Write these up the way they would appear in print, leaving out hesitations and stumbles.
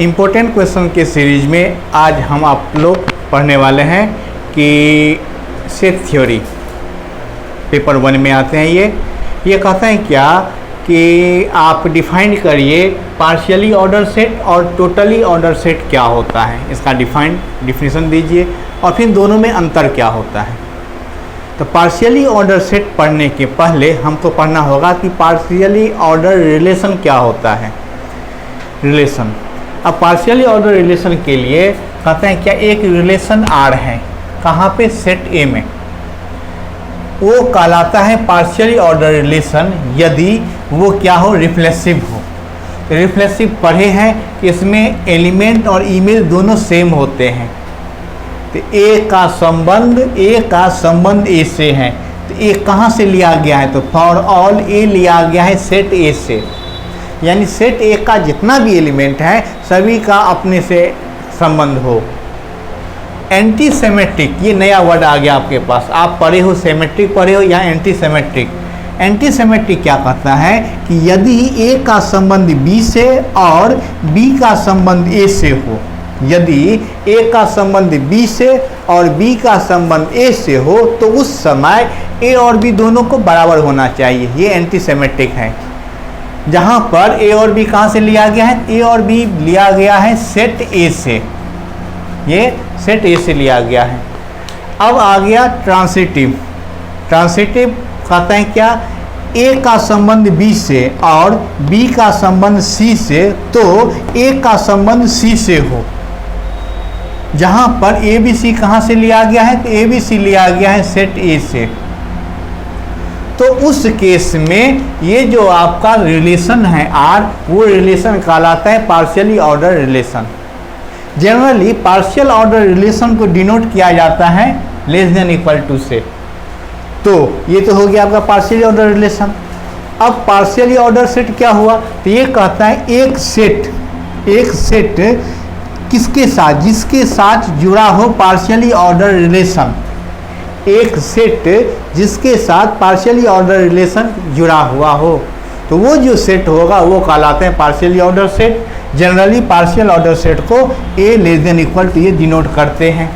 Important question के series में आज हम आप लोग पढ़ने वाले हैं कि सेट थ्योरी पेपर 1 में आते हैं। ये कहते हैं क्या कि आप डिफाइन करिए पार्शियली ऑर्डर सेट और टोटली ऑर्डर सेट क्या होता है, इसका डिफिनीशन दीजिए और फिर दोनों में अंतर क्या होता है। तो पार्शियली ऑर्डर सेट पढ़ने के पहले हमको पढ़ना होगा कि पार्शियली ऑर्डर रिलेशन क्या होता है। रिलेशन, अब पार्शियली ऑर्डर रिलेशन के लिए कहते हैं क्या एक रिलेशन आर है, कहाँ पे, सेट ए में, वो कहलाता है पार्शियली ऑर्डर रिलेशन यदि वो क्या हो, रिफ्लेक्सिव हो। रिफ्लेक्सिव पढ़े हैं कि इसमें एलिमेंट और इमेज दोनों सेम होते हैं। तो ए का संबंध ए से है, तो ए कहाँ से लिया गया है, तो फॉर ऑल ए लिया गया है सेट ए से, यानी सेट ए का जितना भी एलिमेंट है सभी का अपने से संबंध हो। एंटी सेमेट्रिक, ये नया वर्ड आ गया आपके पास, आप पढ़े हो सेमेट्रिक पढ़े हो या एंटी सेमेट्रिक। एंटी सेमेट्रिक क्या कहता है कि यदि ए का संबंध बी से और बी का संबंध ए से हो, यदि ए का संबंध बी से और बी का संबंध ए से हो तो उस समय ए और बी दोनों को बराबर होना चाहिए। ये एंटी सेमेट्रिक है, जहाँ पर ए और बी कहाँ से लिया गया है, ए और बी लिया गया है सेट ए से, ये सेट ए से लिया गया है। अब आ गया ट्रांसिटिव। ट्रांसिटिव कहते हैं क्या, ए का संबंध बी से और बी का संबंध सी से, तो ए का संबंध सी से हो, जहाँ पर ए बी सी कहाँ से लिया गया है, तो ए बी सी लिया गया है सेट ए से। तो उस केस में ये जो आपका रिलेशन है आर, वो रिलेशन कहलाता है partially order relation. Generally partial order relation को डिनोट किया जाता है लेस देन इक्वल टू से। तो ये तो हो गया आपका पार्शियली ऑर्डर रिलेशन। अब पार्शियली ऑर्डर सेट क्या हुआ, तो ये कहता है एक सेट किसके साथ, जिसके साथ जुड़ा हो पार्शियली ऑर्डर रिलेशन। एक सेट जिसके साथ पार्शियली ऑर्डर रिलेशन जुड़ा हुआ हो, तो वो जो सेट होगा वो कहलाते हैं partially order set. Generally partial order set को ए लेस देन इक्वल टू ये डिनोट करते हैं।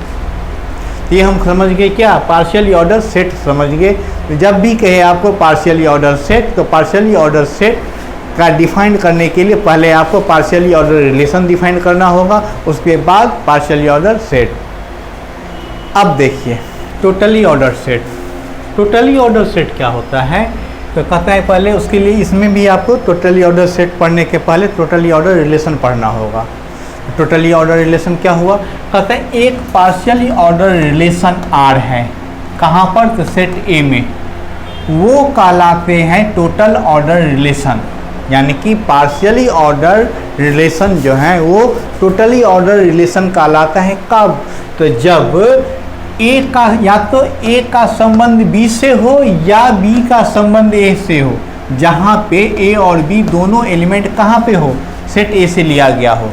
ये हम समझ गए क्या, पार्शियली ऑर्डर सेट समझ गए। तो जब भी कहे आपको पार्शियली ऑर्डर सेट, तो पार्शियली ऑर्डर सेट का डिफाइन करने के लिए पहले आपको पार्शियली ऑर्डर रिलेशन डिफाइन करना होगा, उसके बाद पार्शियली ऑर्डर सेट। अब देखिए totally order set. Totally order set क्या होता है, तो कहता है पहले उसके लिए इसमें भी आपको टोटली ऑर्डर सेट पढ़ने के पहले टोटली ऑर्डर रिलेशन पढ़ना होगा। टोटली ऑर्डर रिलेशन क्या हुआ, कहता है एक पार्शियली ऑर्डर रिलेशन आर है, कहाँ पर, तो सेट ए में, वो कहलाते हैं टोटल ऑर्डर रिलेशन। यानी कि पार्शियली ऑर्डर रिलेशन जो है वो टोटली ऑर्डर रिलेशन कहलाता है। कब, तो जब ए का या तो ए का संबंध बी से हो या बी का संबंध ए से हो, जहाँ पे ए और बी दोनों एलिमेंट कहाँ पे हो, सेट ए से लिया गया हो।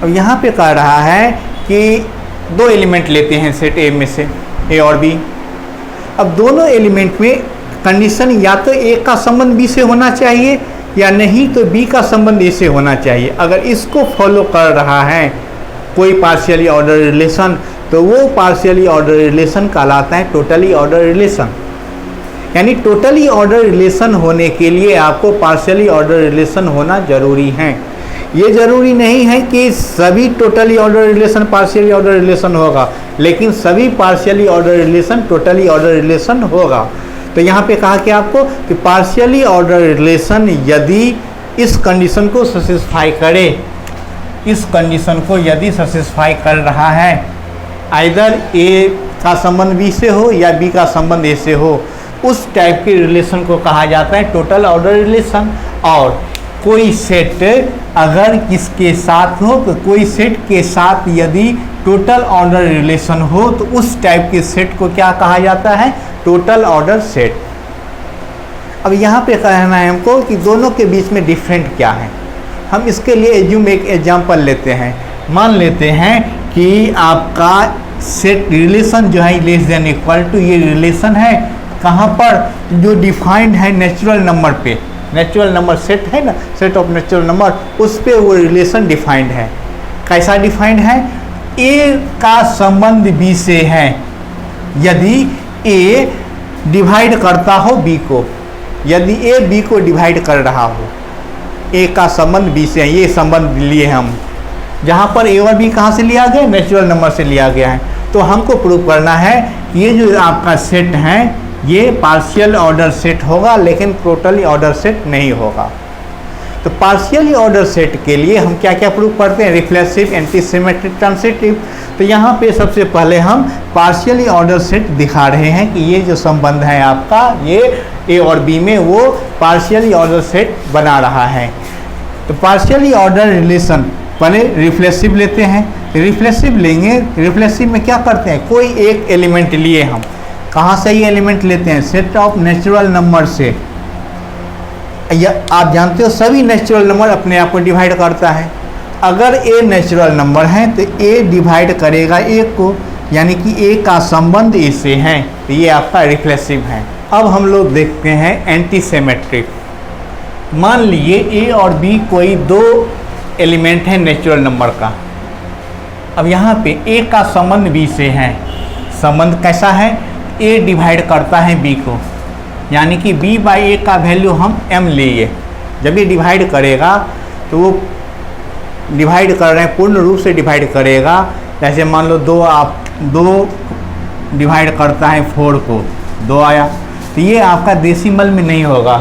अब यहाँ पे कह रहा है कि दो एलिमेंट लेते हैं सेट ए में से, ए और बी। अब दोनों एलिमेंट में कंडीशन या तो ए का संबंध बी से होना चाहिए या नहीं तो बी का संबंध ए से होना चाहिए। अगर इसको फॉलो कर रहा है कोई पार्शियली ऑर्डर रिलेशन, तो वो पार्शियली ऑर्डर रिलेशन कहलाता है टोटली ऑर्डर रिलेशन। यानी टोटली ऑर्डर रिलेशन होने के लिए आपको पार्शियली ऑर्डर रिलेशन होना जरूरी है। ये जरूरी नहीं है कि सभी totally order relation partially order relation होगा, लेकिन सभी partially order relation totally order relation होगा। तो यहाँ पे कहा कि आपको कि पार्शियली ऑर्डर रिलेशन यदि इस कंडीशन को सैटिस्फाई करे, इस कंडीशन को यदि सैटिस्फाई कर रहा है, आइदर ए का संबंध बी से हो या बी का संबंध ए से हो, उस टाइप के रिलेशन को कहा जाता है टोटल ऑर्डर रिलेशन। और कोई सेट अगर किसके साथ हो, तो कोई सेट के साथ यदि टोटल ऑर्डर रिलेशन हो तो उस टाइप के सेट को क्या कहा जाता है, टोटल ऑर्डर सेट। अब यहाँ पे कहना है हमको कि दोनों के बीच में डिफरेंट क्या है। हम इसके लिए एक एग्जाम्पल लेते हैं। मान लेते हैं कि आपका सेट रिलेशन जो है लेस देन इक्वल टू, ये रिलेशन है कहाँ पर, जो डिफाइंड है नेचुरल नंबर पे, नेचुरल नंबर सेट है ना, सेट ऑफ नेचुरल नंबर, उस पे वो रिलेशन डिफाइंड है। कैसा डिफाइंड है? ए का संबंध बी से है यदि ए डिवाइड करता हो बी को, यदि ए बी को डिवाइड कर रहा हो, ए का संबंध बी से है, ये संबंध लिए हम, जहाँ पर ए और बी कहाँ से लिया गया? नेचुरल नंबर से लिया गया है। तो हमको प्रूव करना है कि ये जो आपका सेट है ये पार्शियल ऑर्डर सेट होगा, लेकिन टोटली ऑर्डर सेट नहीं होगा। तो पार्शियली ऑर्डर सेट के लिए हम क्या क्या प्रूव करते हैं? Reflexive, anti symmetric, transitive. तो यहाँ पे सबसे पहले हम पार्शियली ऑर्डर सेट दिखा रहे हैं कि ये जो संबंध है आपका, ये ए और बी में वो पार्शियली ऑर्डर सेट बना रहा है। तो पार्शियली ऑर्डर रिलेशन पहले रिफ्लेक्सिव लेते हैं। रिफ्लेक्सिव लेंगे, रिफ्लेक्सिव में क्या करते हैं? कोई एक एलिमेंट लिए हम, कहाँ से ये एलिमेंट लेते हैं? सेट ऑफ नेचुरल नंबर से। या आप जानते हो सभी नेचुरल नंबर अपने आप को डिवाइड करता है। अगर ए नेचुरल नंबर है तो ए डिवाइड करेगा ए को, यानी कि ए का संबंध ए से है, तो ये आपका रिफ्लेक्सिव है। अब हम लोग देखते हैं एंटी सिमेट्रिक। मान लीजिए ए और बी कोई दो एलिमेंट है नेचुरल नंबर का। अब यहाँ पे ए का संबंध बी से है। संबंध कैसा है? ए डिवाइड करता है बी को, यानी कि b बाई ए का वैल्यू हम m लिए। जब ये डिवाइड करेगा तो वो डिवाइड कर रहे हैं, पूर्ण रूप से डिवाइड करेगा। जैसे मान लो दो डिवाइड करता है 4 को, 2 आया, तो ये आपका डेसिमल में नहीं होगा।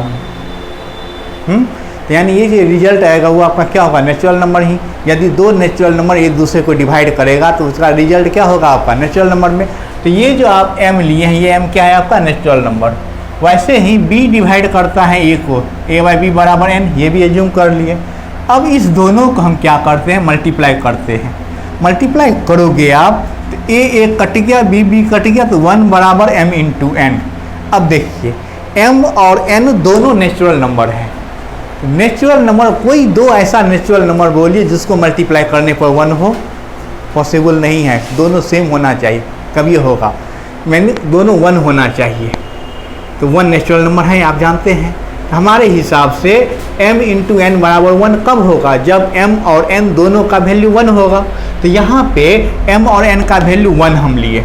तो यानी ये जो रिजल्ट आएगा वो आपका क्या होगा? नेचुरल नंबर ही। यदि दो नेचुरल नंबर एक दूसरे को डिवाइड करेगा तो उसका रिजल्ट क्या होगा आपका? नेचुरल नंबर में। तो ये जो आप m लिए हैं, ये m क्या है आपका? Natural number. वैसे ही b डिवाइड करता है a को, a बाई बी बराबर n, ये भी एज्यूम कर लिए। अब इस दोनों को हम क्या करते हैं? मल्टीप्लाई करते हैं। मल्टीप्लाई करोगे आप तो a कट गया, b कट गया, तो 1 बराबर m इंटू n। अब देखिए m और n दोनों नेचुरल नंबर है। नेचुरल नंबर, कोई दो ऐसा नेचुरल नंबर बोलिए जिसको मल्टीप्लाई करने पर 1 हो, पॉसिबल नहीं है। दोनों सेम होना चाहिए, कभी होगा। मैंने दोनों 1 होना चाहिए। तो 1 नेचुरल नंबर है, आप जानते हैं। हमारे हिसाब से m इंटू n बराबर 1 कब होगा? जब m और n दोनों का वैल्यू 1 होगा। तो यहाँ पे m और n का वैल्यू 1 हम लिए।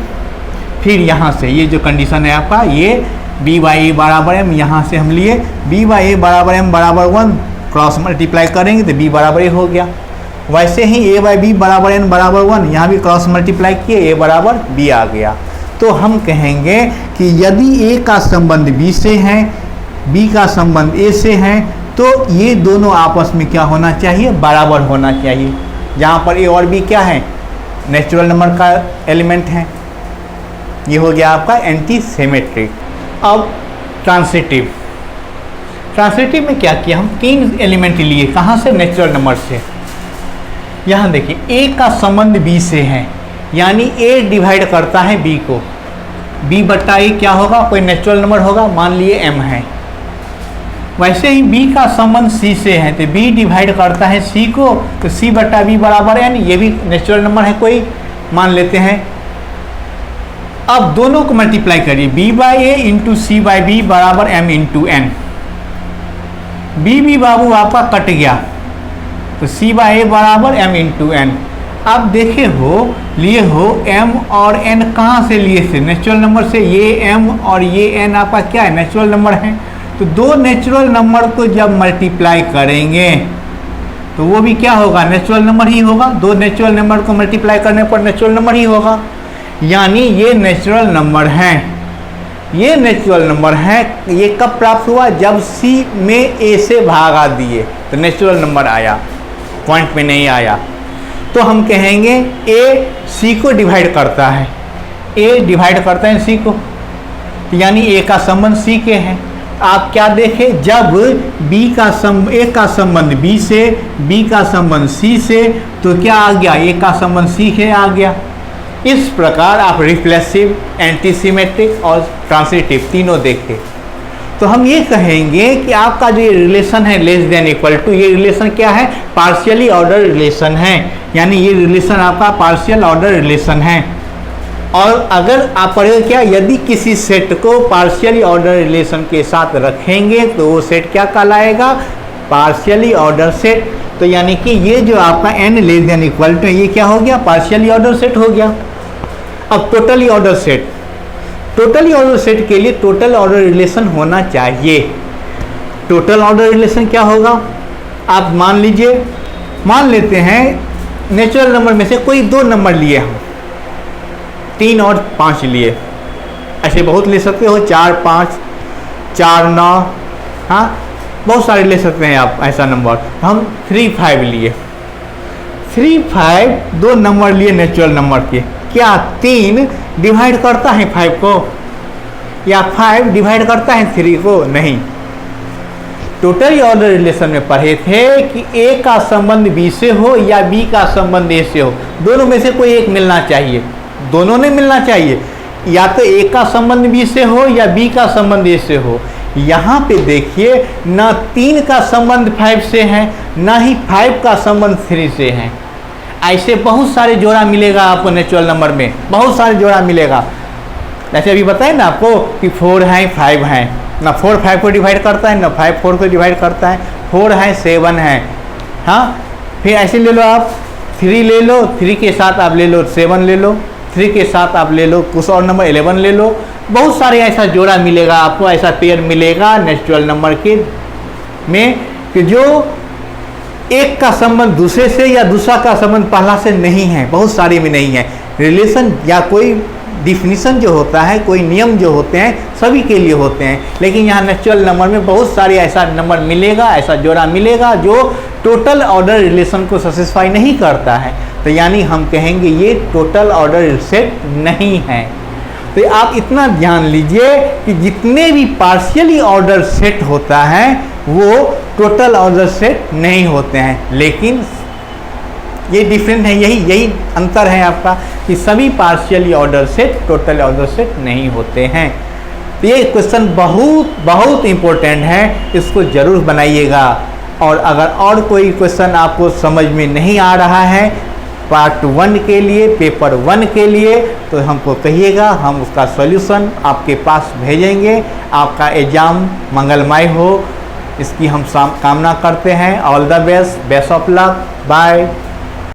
फिर यहाँ से ये जो कंडीशन है आपका, ये b बाई ए बराबर m, यहाँ से हम लिए b बाई ए बराबर m बराबर 1, क्रॉस मल्टीप्लाई करेंगे तो b बराबर ए हो गया। वैसे ही a बाई बी बराबर n बराबर 1, यहाँ भी क्रॉस मल्टीप्लाई किए, a बराबर b आ गया। तो हम कहेंगे कि यदि a का संबंध b से है, b का संबंध a से है, तो ये दोनों आपस में क्या होना चाहिए? बराबर होना चाहिए। जहाँ पर a और b क्या है? नेचुरल नंबर का एलिमेंट है। ये हो गया आपका एंटी सिमेट्रिक। अब ट्रांसिटिव। ट्रांसिटिव में क्या किया? हम 3 एलिमेंट लिए, कहाँ से? नेचुरल नंबर से। यहाँ देखिए a का संबंध b से है, यानी a डिवाइड करता है b को। b बट्टा a क्या होगा? कोई नेचुरल नंबर होगा, मान लिए m है। वैसे ही b का संबंध c से है, तो b डिवाइड करता है c को, तो c बट्टा b बराबर n, ये भी नेचुरल नंबर है कोई, मान लेते हैं। अब दोनों को मल्टीप्लाई करिए, b by A into C by B बराबर m इंटू n। b बाबू आपका कट गया, तो c बाई ए बराबर m इंटू n। अब देखे हो, लिए हो m और n कहाँ से लिए थे? नेचुरल नंबर से। ये m और ये n आपका क्या है? नेचुरल नंबर है। तो दो नेचुरल नंबर को जब मल्टीप्लाई करेंगे तो वो भी क्या होगा? नेचुरल नंबर ही होगा। दो नेचुरल नंबर को मल्टीप्लाई करने पर नेचुरल नंबर ही होगा। यानी ये नेचुरल नंबर है, ये नेचुरल नंबर है। ये कब प्राप्त हुआ? जब c में a से भागा दिए तो नेचुरल नंबर आया, पॉइंट में नहीं आया। तो हम कहेंगे a c को डिवाइड करता है, a डिवाइड करता है c को, यानी a का संबंध c के है। आप क्या देखें? जब a का संबंध b से, b का संबंध c से, तो क्या आ गया? a का संबंध c के आ गया। इस प्रकार आप रिफ्लेक्सिव, एंटीसिमेट्रिक और ट्रांसिटिव तीनों देखें। तो हम ये कहेंगे कि आपका जो ये रिलेशन है लेस देन इक्वल टू, ये रिलेशन क्या है? पार्शियली ऑर्डर रिलेशन है। यानी ये रिलेशन आपका पार्शियल ऑर्डर रिलेशन है। और अगर आप पढ़ेंगे क्या, यदि किसी सेट को पार्शियली ऑर्डर रिलेशन के साथ रखेंगे तो वो सेट क्या कहलाएगा, पार्शियली ऑर्डर सेट। तो यानी कि ये जो आपका n less than equal to ये क्या हो गया, पार्शियली ऑर्डर सेट हो गया। अब totally order set, totally order set के लिए टोटल ऑर्डर रिलेशन होना चाहिए। टोटल ऑर्डर रिलेशन क्या होगा, आप मान लीजिए, मान लेते हैं नेचुरल नंबर में से कोई 2 नंबर लिए हम, 3 और 5 लिए, ऐसे बहुत ले सकते हो, 4 5 4 9, हाँ बहुत सारे ले सकते हैं आप ऐसा नंबर। हम 3 5 लिए, 3 5 2 नंबर लिए नेचुरल नंबर के, क्या 3 डिवाइड करता है 5 को, या 5 डिवाइड करता है 3 को, नहीं। टोटल ऑर्डर रिलेशन में पढ़े थे कि A का संबंध B से हो या B का संबंध A से हो, दोनों में से कोई एक मिलना चाहिए, दोनों ने मिलना चाहिए, या तो A का संबंध B से हो या B का संबंध A से हो। यहाँ पे देखिए ना 3 का संबंध 5 से है, ना ही 5 का संबंध 3 से है। ऐसे बहुत सारे जोड़ा मिलेगा आपको नेचुरल नंबर में, बहुत सारे जोड़ा मिलेगा। जैसे अभी बताए ना आपको कि 4 हैं 5 हैं, ना 4 5 को डिवाइड करता है, ना 5 4 को डिवाइड करता है, 4 है 7 है, हाँ। फिर ऐसे ले लो आप 3 ले लो, 3 के साथ आप ले लो 7 ले लो, 3 के साथ आप ले लो कुछ और नंबर 11 ले लो। बहुत सारे ऐसा जोड़ा मिलेगा आपको, ऐसा पेयर मिलेगा नेचुरल नंबर के में कि जो एक का संबंध दूसरे से या दूसरा का संबंध पहला से नहीं है, बहुत सारे में नहीं है। रिलेशन या कोई डिफिनीशन जो होता है, कोई नियम जो होते हैं सभी के लिए होते हैं, लेकिन यहाँ नेचुरल नंबर में बहुत सारे ऐसा नंबर मिलेगा, ऐसा जोड़ा मिलेगा जो टोटल ऑर्डर रिलेशन को सेटिस्फाई नहीं करता है। तो यानी हम कहेंगे ये टोटल ऑर्डर सेट नहीं है। तो आप इतना ध्यान लीजिए कि जितने भी पार्शियली ऑर्डर सेट होता है वो टोटल ऑर्डर सेट नहीं होते हैं, लेकिन ये डिफरेंट है, यही अंतर है आपका कि सभी partially order set total order set नहीं होते हैं। तो ये क्वेश्चन बहुत इम्पोर्टेंट है, इसको ज़रूर बनाइएगा। और अगर और कोई क्वेश्चन आपको समझ में नहीं आ रहा है पार्ट 1 के लिए, पेपर 1 के लिए, तो हमको कहिएगा, हम उसका सॉल्यूशन आपके पास भेजेंगे। आपका एग्ज़ाम मंगलमय हो, इसकी हम कामना करते हैं। All the best, best of luck, bye.